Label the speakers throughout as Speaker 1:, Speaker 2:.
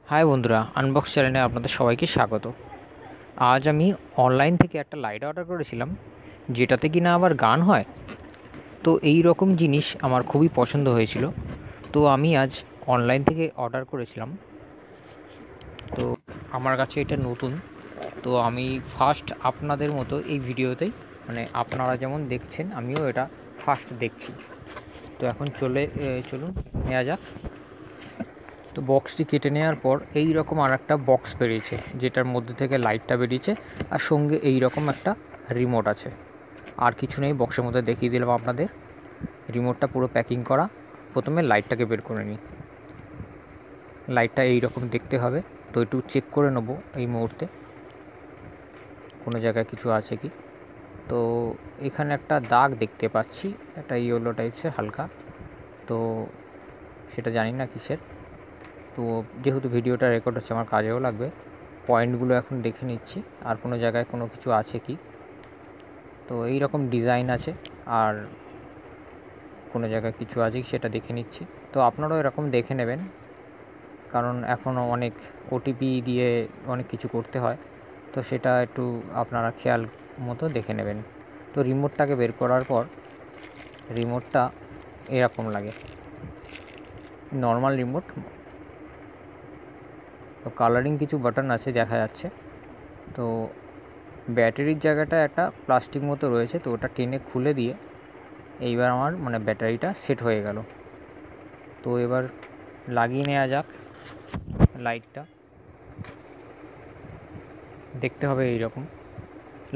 Speaker 1: High বন্ধুরা, unbox চ্যানেলে আপনাদের সবাইকে স্বাগত। আজ আমি অনলাইন থেকে একটা লাইট অর্ডার করেছিলাম, যেটাতে কিনা আবার গান হয়। তো এই রকম জিনিস আমার খুবই পছন্দ হয়েছিল, তো আমি আজ অনলাইন থেকে অর্ডার করেছিলাম। তো আমার কাছে এটা নতুন, তো আমি ফার্স্ট আপনাদের মতো এই ভিডিওতেই, মানে আপনারা যেমন দেখছেন আমিও এটা ফার্স্ট দেখছি। তো এখন চলুন নেওয়া যাক। তো বক্সটি কেটে নেওয়ার পর এই রকম আর একটা বক্স বেরিয়েছে, যেটার মধ্যে থেকে লাইটটা বেরিয়েছে, আর সঙ্গে এই রকম একটা রিমোট আছে। আর কিছু নেই বক্সের মধ্যে, দেখিয়ে দিলাম আপনাদের। রিমোটটা পুরো প্যাকিং করা। প্রথমে লাইটটাকে বের করে নিই। লাইটটা এই রকম দেখতে হবে, তো একটু চেক করে নেব এই মুহূর্তে কোনো জায়গায় কিছু আছে কি। তো এখানে একটা দাগ দেখতে পাচ্ছি, একটা ইয়েলো টাইপসের হালকা, তো সেটা জানি না কিসের। তো যেহেতু ভিডিওটা রেকর্ড হচ্ছে, আমার কাজেও লাগবে। পয়েন্টগুলো এখন দেখে নিচ্ছি আর কোনো জায়গায় কোনো কিছু আছে কি। তো এই রকম ডিজাইন আছে, আর কোনো জায়গায় কিছু আছে কি সেটা দেখে নিচ্ছি। তো আপনারাও এরকম দেখে নেবেন, কারণ এখনও অনেক ওটিপি দিয়ে অনেক কিছু করতে হয়, তো সেটা একটু আপনারা খেয়াল মতো দেখে নেবেন। তো রিমোটটাকে বের করার পর রিমোটটা এরকম লাগে, নর্মাল রিমোট। তো কালারিং কিছু বাটন আছে দেখা যাচ্ছে। তো ব্যাটারির জায়গাটা একটা প্লাস্টিক মতো রয়েছে, তো ওটা টেনে খুলে দিয়ে এইবার আমার মানে ব্যাটারিটা সেট হয়ে গেল। তো এবার লাগিয়ে নেওয়া যাক লাইটটা। দেখতে হবে এই রকম।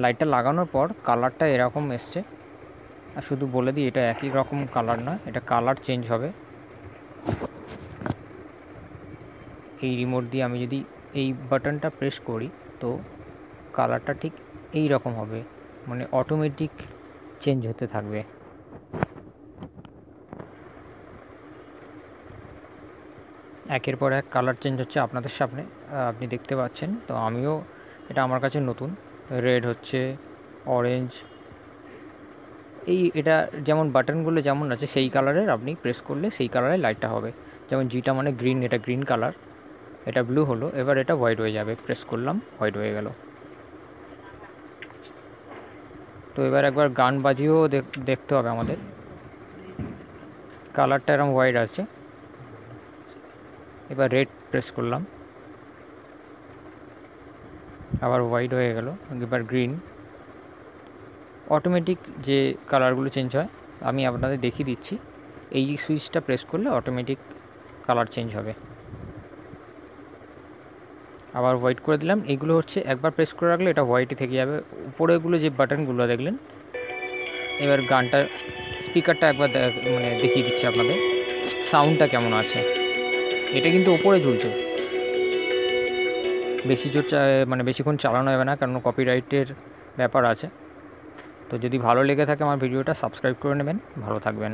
Speaker 1: লাইটটা লাগানোর পর কালারটা এরকম এসছে। আর শুধু বলে দিই, এটা একই রকম কালার নয়, এটা কালার চেঞ্জ হবে। এই রিমোট দিয়ে আমি যদি এই বাটনটা প্রেস করি, তো কালারটা ঠিক এই রকম হবে, মানে অটোমেটিক চেঞ্জ হতে থাকবে। একের পর এক কালার চেঞ্জ হচ্ছে আপনাদের সামনে, আপনি দেখতে পাচ্ছেন। তো আমিও, এটা আমার কাছে নতুন। রেড হচ্ছে, অরেঞ্জ, এটা যেমন বাটনগুলো যেমন আছে সেই কালারের, আপনি প্রেস করলে সেই কালারের লাইটটা হবে। যেমন জিটা মানে গ্রিন, এটা গ্রিন কালার, এটা ব্লু হলো, এবার এটা হোয়াইট হয়ে যাবে। প্রেস করলাম, হোয়াইট হয়ে গেল। তো এবার একবার গান বাজিয়েও দেখতে হবে আমাদের। কালারটা এরকম হোয়াইট আছে, এবার রেড প্রেস করলাম, আবার হোয়াইট হয়ে গেল, এবার গ্রিন। অটোমেটিক যে কালারগুলো চেঞ্জ হয় আমি আপনাদের দেখিয়ে দিচ্ছি। এই সুইচটা প্রেস করলে অটোমেটিক কালার চেঞ্জ হবে। আবার হোয়াইট করে দিলাম। এইগুলো হচ্ছে একবার প্রেস করে রাখলে এটা হোয়াইটই থেকে যাবে। উপরেগুলো যে বাটনগুলো দেখলেন। এবার গানটা, স্পিকারটা একবার মানে দেখিয়ে দিচ্ছি আপনাদের সাউন্ডটা কেমন আছে। এটা কিন্তু ওপরে ঝুলছে, বেশি জোর মানে বেশিক্ষণ চালানো যাবে না, কারণ কপিরাইটের ব্যাপার আছে। তো যদি ভালো লেগে থাকে আমার ভিডিওটা, সাবস্ক্রাইব করে নেবেন। ভালো থাকবেন।